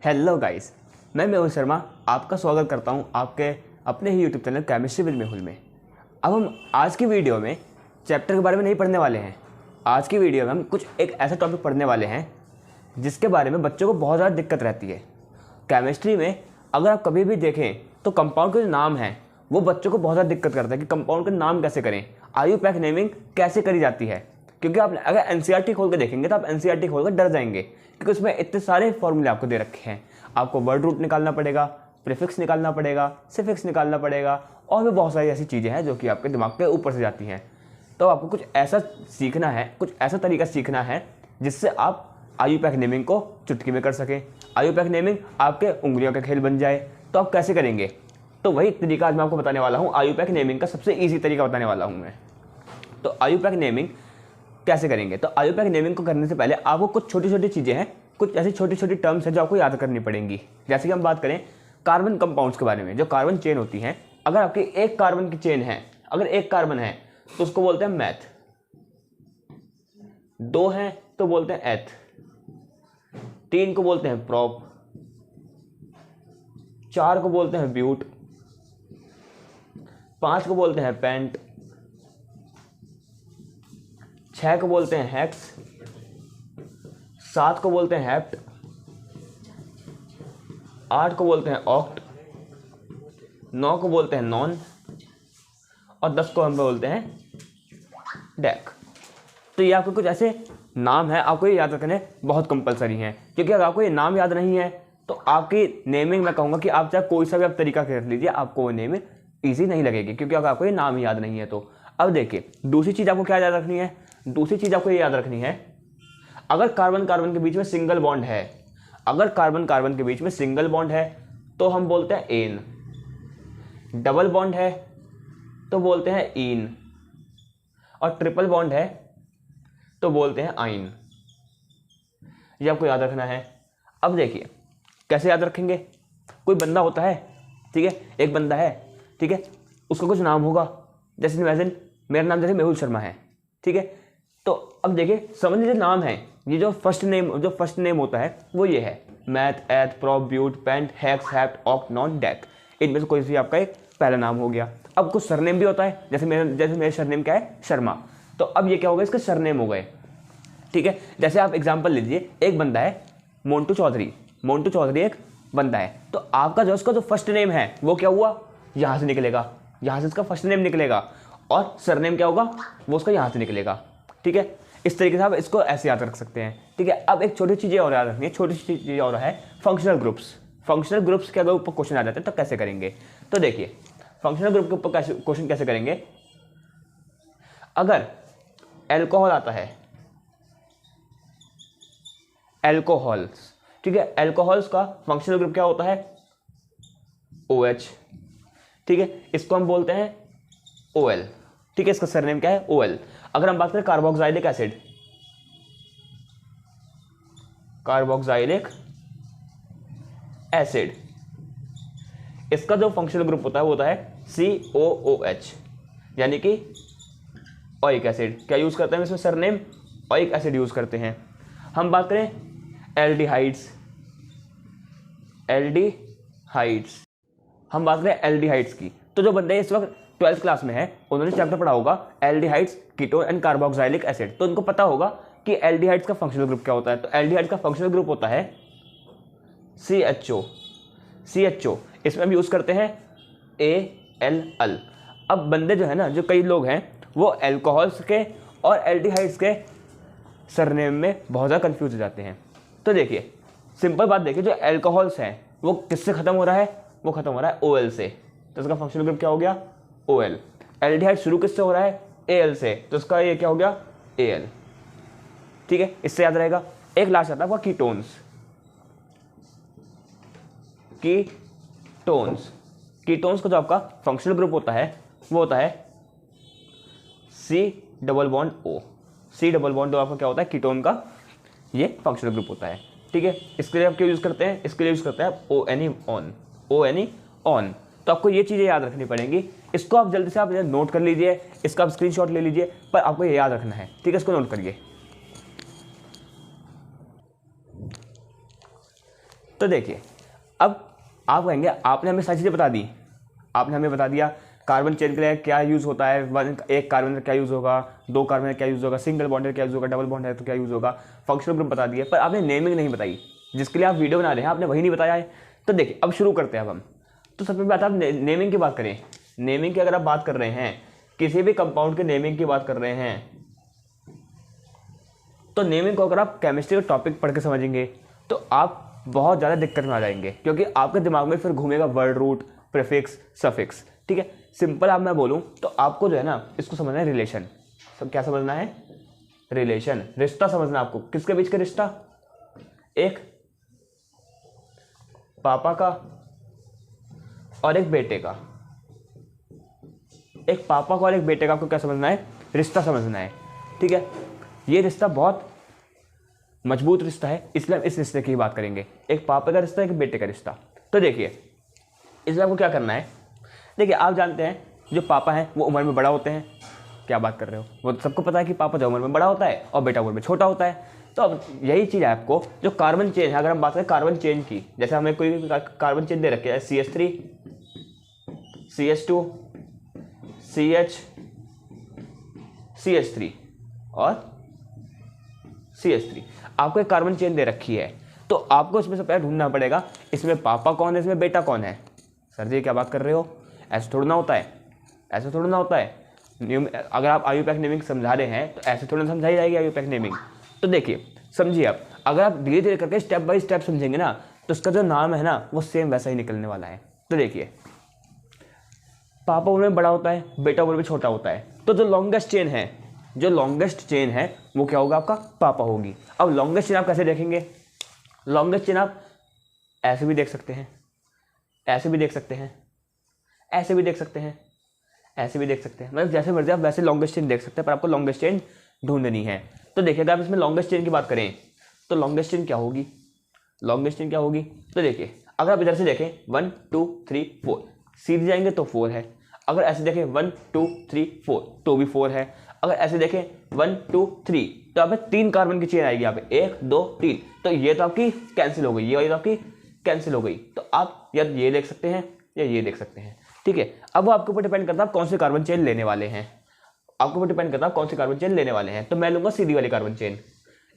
Hello guys, मैं मेहुल शर्मा आपका स्वागत करता हूं आपके अपने ही YouTube channel chemistry with Mehul में। अब हम आज की वीडियो में चैप्टर के बारे में नहीं पढ़ने वाले हैं। आज की वीडियो में हम कुछ एक ऐसा टॉपिक पढ़ने वाले हैं जिसके बारे में बच्चों को बहुत ज़्यादा दिक्कत रहती है। केमिस्ट्री में अगर आप कभी भी देखें तो कंपाउंड के जो नाम हैं वो बच्चों को बहुत ज़्यादा दिक्कत करता है कि कंपाउंड का नाम कैसे करें, IUPAC नेमिंग कैसे करी जाती है। क्योंकि आप अगर NCERT खोल के देखेंगे तो आप NCERT खोल कर डर जाएंगे क्योंकि उसमें इतने सारे फॉर्मूले आपको दे रखे हैं। आपको वर्ड रूट निकालना पड़ेगा, प्रीफिक्स निकालना पड़ेगा, सफिक्स निकालना पड़ेगा और भी बहुत सारी ऐसी चीज़ें हैं जो कि आपके दिमाग के ऊपर से जाती हैं। तो आपको कुछ ऐसा सीखना है, कुछ ऐसा तरीका सीखना है जिससे आप IUPAC नेमिंग को चुटकी में कर सकें। IUPAC नेमिंग आपके उंगलियों का खेल बन जाए। तो आप कैसे करेंगे? तो वही तरीका आज मैं आपको बताने वाला हूँ। IUPAC नेमिंग का सबसे ईजी तरीका बताने वाला हूँ मैं। तो IUPAC नेमिंग कैसे करेंगे? तो IUPAC नेमिंग को करने से पहले आपको कुछ छोटी छोटी चीज़ें हैं, कुछ ऐसी छोटी छोटी टर्म्स हैं जो आपको याद करनी पड़ेंगी। जैसे कि हम बात करें कार्बन कंपाउंड्स के बारे में, जो कार्बन चेन होती हैं। अगर आपकी एक कार्बन की चेन है, अगर एक कार्बन है तो उसको बोलते हैं मैथ, दो हैं तो बोलते हैं एथ, तीन को बोलते हैं प्रोप, चार को बोलते हैं ब्यूट, पांच को बोलते हैं पेंट, छह को बोलते हैं हेक्स, सात को बोलते हैं हेप्ट, आठ को बोलते हैं ऑक्ट, 9 को बोलते हैं नॉन और 10 को हम बोलते हैं डेक। तो ये आपके कुछ ऐसे नाम हैं, आपको ये याद रखने बहुत कंपलसरी हैं। क्योंकि अगर आपको ये नाम याद नहीं है तो आपकी नेमिंग, मैं कहूँगा कि आप चाहे कोई सा भी आप तरीका कर लीजिए, आपको वो नेमिंग ईजी नहीं लगेगी क्योंकि अगर आपको ये नाम ही याद नहीं है तो। अब देखिए, दूसरी चीज़ आपको क्या याद रखनी है? दूसरी चीज़ आपको ये याद रखनी है, अगर कार्बन कार्बन के बीच में सिंगल बॉन्ड है, अगर कार्बन कार्बन के बीच में सिंगल बॉन्ड है तो हम बोलते हैं एन, डबल बॉन्ड है तो बोलते हैं ईन और ट्रिपल बॉन्ड है तो बोलते हैं आइन। ये आपको याद रखना है। अब देखिए कैसे याद रखेंगे। कोई बंदा होता है, ठीक है, एक बंदा है, ठीक है, उसका कुछ नाम होगा। जैसे इमेजिन मेरा नाम जैसे मेहुल शर्मा है, ठीक है। तो अब देखिए समझ लीजिए नाम है, ये जो फर्स्ट नेम होता है वो ये है meth, eth, prop, but, pent, hex, hept, oct, non, dec. इनमें से कोई भी आपका एक पहला नाम हो गया। अब कुछ सरनेम भी होता है, जैसे मेरे सरनेम क्या है? शर्मा। तो अब ये क्या हो गया? इसके सरनेम हो गए, ठीक है। जैसे आप एग्जांपल लीजिए, एक बंदा है मोंटू चौधरी, मोंटू चौधरी एक बंदा है। तो आपका जो उसका जो फर्स्ट नेम है वो क्या हुआ? यहाँ से निकलेगा, यहाँ से इसका फर्स्ट नेम निकलेगा और सरनेम क्या होगा? वो उसका यहाँ से निकलेगा, ठीक है। इस तरीके से आप इसको ऐसे याद रख सकते हैं, ठीक है। अब एक छोटी चीज़ें और याद रखनी है, छोटी सी चीज़ और है फंक्शनल ग्रुप्स। फंक्शनल ग्रुप्स के अगर ऊपर क्वेश्चन आ जाते हैं तो कैसे करेंगे? तो देखिए फंक्शनल ग्रुप के ऊपर क्वेश्चन कैसे करेंगे। अगर एल्कोहल आता है, एल्कोहल्स, ठीक है, एल्कोहल्स का फंक्शनल ग्रुप क्या होता है? OH, ठीक है, इसको हम बोलते हैं OL, ठीक है, इसका सरनेम क्या है? OL। अगर हम बात करें कार्बोक्सिलिक एसिड, कार्बोक्सिलिक एसिड, इसका जो फंक्शनल ग्रुप होता है वो होता है COOH, यानी कि ओइक एसिड। क्या यूज करते हैं इसमें? सरनेम ओइक एसिड यूज करते हैं। हम बात करें एल्डिहाइड्स, हम बात करें एल्डिहाइड्स की, तो जो बंदे इस वक्त 12th क्लास में है उन्होंने चैप्टर पढ़ा होगा aldehydes, ketone and carboxylic acid. तो उनको पता होगा कि एल्डिहाइड्स का फंक्शनल ग्रुप क्या होता है। तो एल्डिहाइड्स का फंक्शनल ग्रुप होता है CHO। इसमें हम यूज करते हैं ALL। अब बंदे जो है ना, जो कई लोग हैं वो एल्कोहल्स के और एल्डिहाइड्स के सरनेम में बहुत ज़्यादा कंफ्यूज हो जाते हैं। तो देखिए सिंपल बात देखिए, जो एल्कोहल्स हैं वो किससे खत्म हो रहा है? वो खत्म हो रहा है OL से, तो इसका फंक्शनल ग्रुप क्या हो गया? OL। एल्डिहाइड शुरू किससे हो रहा है? AL से, तो इसका ये क्या हो गया? AL, ठीक है, इससे याद रहेगा। एक लास्ट आता है आपका कीटोन्स, कीटोन्स का जो आपका फंक्शनल ग्रुप होता है वो होता है C डबल बॉन्ड O। आपका क्या होता है? कीटोन का ये फंक्शनल ग्रुप होता है, ठीक है। इसके लिए आप क्या यूज करते हैं? इसके लिए यूज करते हैं ONE ऑन। तो आपको ये चीज़ें याद रखनी पड़ेंगी। इसको आप जल्दी से आप नोट कर लीजिए, इसका आप स्क्रीनशॉट ले लीजिए, पर आपको ये याद रखना है, ठीक है। इसको नोट करिए। तो देखिए अब आप कहेंगे आपने हमें सारी चीज़ें बता दी, आपने हमें बता दिया कार्बन चेन के लिए क्या यूज़ होता है, एक कार्बन का क्या यूज़ होगा, 2 कार्बन का क्या यूज़ होगा, सिंगल बॉन्ड का क्या यूज़ होगा, डबल बॉन्ड है तो क्या यूज़ होगा, फंक्शनल ग्रुप बता दिए, पर आपने नेमिंग नहीं बताई, जिसके लिए आप वीडियो बना रहे हैं आपने वही नहीं बताया है। तो देखिए अब शुरू करते हैं अब हम। तो सबसे पहले आप नेमिंग की बात करें। नेमिंग की अगर आप बात कर रहे हैं, किसी भी कंपाउंड के नेमिंग की बात कर रहे हैं, तो नेमिंग को अगर आप केमिस्ट्री का टॉपिक पढ़ के समझेंगे तो आप बहुत ज़्यादा दिक्कत में आ जाएंगे, क्योंकि आपके दिमाग में फिर घूमेगा वर्ड रूट, प्रीफिक्स, सफिक्स। ठीक है, सिंपल आप मैं बोलूँ तो आपको जो है ना इसको समझना है रिलेशन। सब क्या समझना है? रिलेशन, रिश्ता समझना है आपको। किसके बीच का रिश्ता? एक पापा का और एक बेटे का। एक पापा का और एक बेटे का आपको क्या समझना है? रिश्ता समझना है। ठीक है, ये रिश्ता बहुत मजबूत रिश्ता है, इसलिए हम इस रिश्ते की बात करेंगे। एक पापा का रिश्ता, एक बेटे का रिश्ता। तो देखिए इसमें आपको क्या करना है। देखिए आप जानते हैं जो पापा हैं वो उम्र में बड़ा होते हैं। क्या बात कर रहे हो, वो तो सबको पता है कि पापा जो उम्र में बड़ा होता है और बेटा उम्र में छोटा होता है। तो अब यही चीज़ है आपको, जो कार्बन चेन है, अगर हम बात करें कार्बन चेन की, जैसे हमें कोई कार्बन चेन दे रखे है CH3, CH2, CH, CH3 और CH3, आपको एक कार्बन चेन दे रखी है। तो आपको इसमें से पहले ढूंढना पड़ेगा इसमें पापा कौन है, इसमें बेटा कौन है। सर जी क्या बात कर रहे हो, ऐसे थोड़ा ना होता है, ऐसे थोड़ा ना होता है। अगर आप आयुपैक नेमिंग समझा रहे हैं तो ऐसे थोड़ा ना समझाई जाएगी आयुपैक नेमिंग। तो देखिए समझिए आप, अगर आप धीरे धीरे करके स्टेप बाय स्टेप समझेंगे ना तो उसका जो नाम है ना वो सेम वैसा ही निकलने वाला है। तो देखिए पापा उम्र में बड़ा होता है, बेटा उम्र में छोटा होता है, तो जो लॉन्गेस्ट चेन है, जो लॉन्गेस्ट चेन है वो क्या होगा? आपका पापा होगी। अब लॉन्गेस्ट चेन आप कैसे देखेंगे? लॉन्गेस्ट चेन आप ऐसे भी देख सकते हैं, ऐसे भी देख सकते हैं, ऐसे भी देख सकते हैं, ऐसे भी देख सकते हैं, मतलब जैसे मर्जी आप वैसे लॉन्गेस्ट चेन देख सकते हैं, पर आपको लॉन्गेस्ट चेन ढूंढनी है। तो देखिए अगर आप इसमें लॉन्गेस्ट चेन की बात करें तो लॉन्गेस्ट चेन क्या होगी? लॉन्गेस्ट चेन क्या होगी? तो देखिए अगर आप इधर से देखें 1 2 3 4, सीधे जाएंगे तो 4 है। अगर ऐसे देखें 1 2 3 4 तो भी 4 है। अगर ऐसे देखें 1 2 3 तो यहाँ पे 3 कार्बन की चेन आएगी, यहाँ पे 1 2 3, तो ये तो आपकी कैंसिल हो गई, ये वाली तो आपकी कैंसिल हो गई। तो आप या ये देख सकते हैं या ये देख सकते हैं। ठीक है, अब वो आपके ऊपर डिपेंड करता है आप कौन से कार्बन चेन लेने वाले हैं, आपके ऊपर डिपेंड करता है कौन सी कार्बन चेन लेने वाले हैं। तो मैं लूंगा सीधी वाली कार्बन चेन,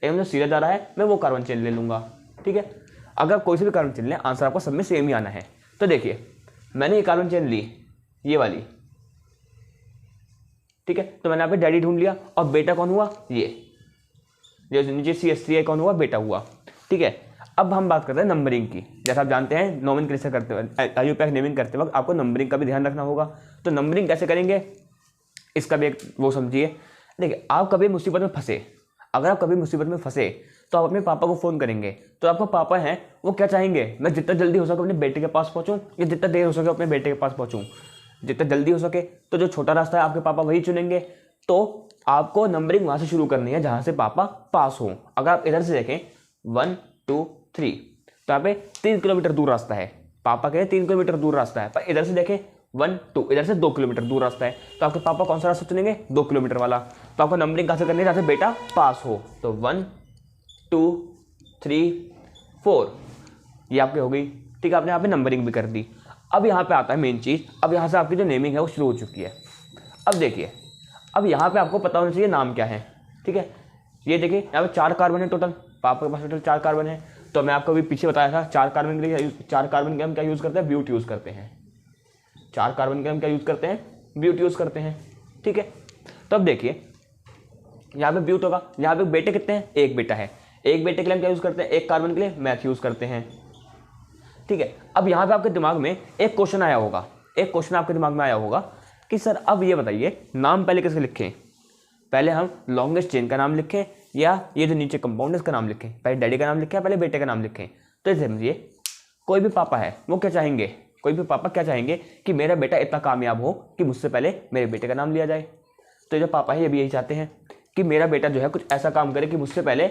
एकदम जो सीधा जा रहा है मैं वो कार्बन चेन ले लूंगा। ठीक है, अगर कोई से भी कार्बन चेन लें आंसर आपको सब में सेम ही आना है। तो देखिए मैंने ये कार्बन चेन ली, ये वाली। ठीक है, तो मैंने यहाँ पे डैडी ढूंढ लिया, और बेटा कौन हुआ? ये जो नीचे CH3 कौन हुआ? बेटा हुआ। ठीक है, अब हम बात करते हैं नंबरिंग की। जैसे आप जानते हैं नोमेनक्लेचर करते वक्त, आयुपैक नेमिंग करते वक्त आपको नंबरिंग का भी ध्यान रखना होगा। तो नंबरिंग कैसे करेंगे इसका भी एक वो समझिए। देखिए आप कभी मुसीबत में फंसे, अगर आप कभी मुसीबत में फंसे तो आप अपने पापा को फ़ोन करेंगे, तो आपका पापा हैं वो क्या चाहेंगे? मैं जितना जल्दी हो सके अपने बेटे के पास पहुँचूँ, या जितना देर हो सके अपने बेटे के पास पहुँचूँ। जितना जल्दी हो सके, तो जो छोटा रास्ता है आपके पापा वही चुनेंगे। तो आपको नंबरिंग वहाँ से शुरू करनी है जहाँ से पापा पास हो। अगर आप इधर से देखें 1 2 3, तो यहाँ पे 3 किलोमीटर दूर रास्ता है, पापा के 3 किलोमीटर दूर रास्ता है। पर इधर से देखें 1 2, इधर से 2 किलोमीटर दूर रास्ता है, तो आपके पापा कौन सा रास्ता चुनेंगे? 2 किलोमीटर वाला। तो आपको नंबरिंग कहाँ से करनी है? जहाँ से बेटा पास हो। तो 1 2 3 4 ये आपकी हो गई। ठीक है, आपने यहाँ पे नंबरिंग भी कर दी। अब यहाँ पे आता है मेन चीज़, अब यहाँ से आपकी जो नेमिंग है वो शुरू हो चुकी है। अब देखिए अब यहाँ पे आपको पता होना चाहिए नाम क्या है। ठीक है, ये देखिए यहाँ पे 4 कार्बन है टोटल, पापा के पास टोटल 4 कार्बन है। तो मैं आपको अभी पीछे बताया था 4 कार्बन के लिए 4 कार्बन के हम क्या यूज़ करते हैं? ब्यूट यूज़ करते हैं। 4 कार्बन के हम क्या यूज़ करते हैं? ब्यूट यूज़ करते हैं। ठीक है, तो अब देखिए यहाँ पे ब्यूट होगा, यहाँ पे बेटे कितने हैं? एक बेटा है। एक बेटे के लिए हम क्या यूज़ करते हैं? एक कार्बन के लिए मैथ यूज़ करते हैं। ठीक है, अब यहाँ पे आपके दिमाग में एक क्वेश्चन आया होगा, एक क्वेश्चन आपके दिमाग में आया होगा कि सर अब ये बताइए नाम पहले किसके लिखें? पहले हम लॉन्गेस्ट चेन का नाम लिखें या ये जो नीचे कंपाउंड है इसका नाम लिखें? पहले डैडी का नाम लिखें, पहले बेटे का नाम लिखें? तो इसे समझिए, कोई भी पापा है वो क्या चाहेंगे? कोई भी पापा क्या चाहेंगे कि मेरा बेटा इतना कामयाब हो कि मुझसे पहले मेरे बेटे का नाम लिया जाए। तो जो पापा है ये भी यही चाहते हैं कि मेरा बेटा जो है कुछ ऐसा काम करे कि मुझसे पहले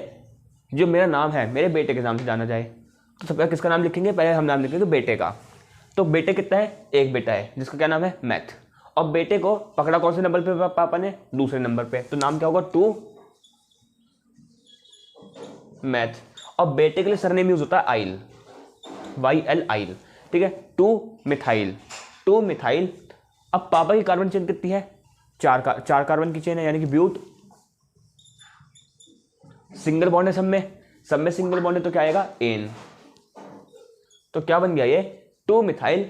जो मेरा नाम है मेरे बेटे के नाम से जाना जाए। तो सबसे पहले किसका नाम लिखेंगे? पहले हम नाम लिखेंगे बेटे का। तो बेटे कितना है? एक बेटा है जिसका क्या नाम है? मैथ। और बेटे को पकड़ा कौन से नंबर पे पापा ने? दूसरे नंबर पे, तो नाम क्या होगा? 2 मैथ। और बेटे के लिए सरनेम यूज होता है आइल। YL आइल, ठीक है, 2 मिथाइल। अब पापा की कार्बन चेन कितनी है, 4 कार्बन की चेन है, यानी कि ब्यूट, सिंगल बॉन्ड है सब में सिंगल बॉन्ड है, तो क्या आएगा एन। तो क्या बन गया ये 2 मिथाइल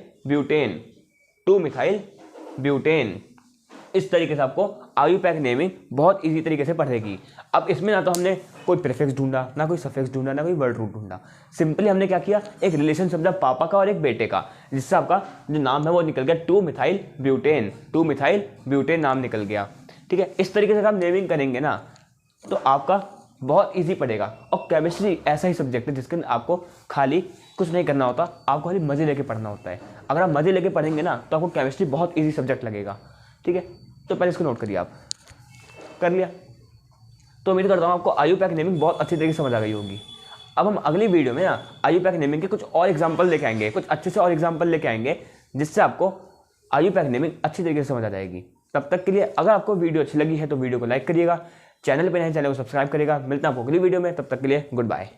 ब्यूटेन। इस तरीके से आपको आयुपैक नेमिंग बहुत इजी तरीके से पढ़ेगी। अब इसमें ना तो हमने कोई प्रीफिक्स ढूंढा, ना कोई सफिक्स ढूंढा, ना कोई वर्ड रूट ढूंढा, सिंपली हमने क्या किया, एक रिलेशन समझा पापा का और एक बेटे का, जिससे आपका जो नाम है वो निकल गया 2 मिथाइल ब्यूटेन नाम निकल गया। ठीक है, इस तरीके से आप नेमिंग करेंगे ना तो आपका बहुत ईजी पड़ेगा। और केमिस्ट्री ऐसा ही सब्जेक्ट है जिसके आपको खाली कुछ नहीं करना होता, आपको खाली मज़े लेके पढ़ना होता है। अगर आप मज़े लेके पढ़ेंगे ना तो आपको केमिस्ट्री बहुत ईजी सब्जेक्ट लगेगा। ठीक है, तो पहले इसको नोट करिए, आप कर लिया। तो उम्मीद करता हूँ आपको आयुपैक नेमिंग बहुत अच्छी तरीके से समझ आ गई होगी। अब हम अगली वीडियो में ना आयुपैक नेमिंग के कुछ और एग्जाम्पल लेके आएंगे, कुछ अच्छे से और एग्जाम्पल लेके आएंगे, जिससे आपको आयुपैक नेमिंग अच्छी तरीके से समझ आ जाएगी। तब तक के लिए अगर आपको वीडियो अच्छी लगी है तो वीडियो को लाइक करिएगा, चैनल पर नए चैनल को सब्सक्राइब करिएगा। मिलता है आपको अगली वीडियो में, तब तक के लिए गुड बाय।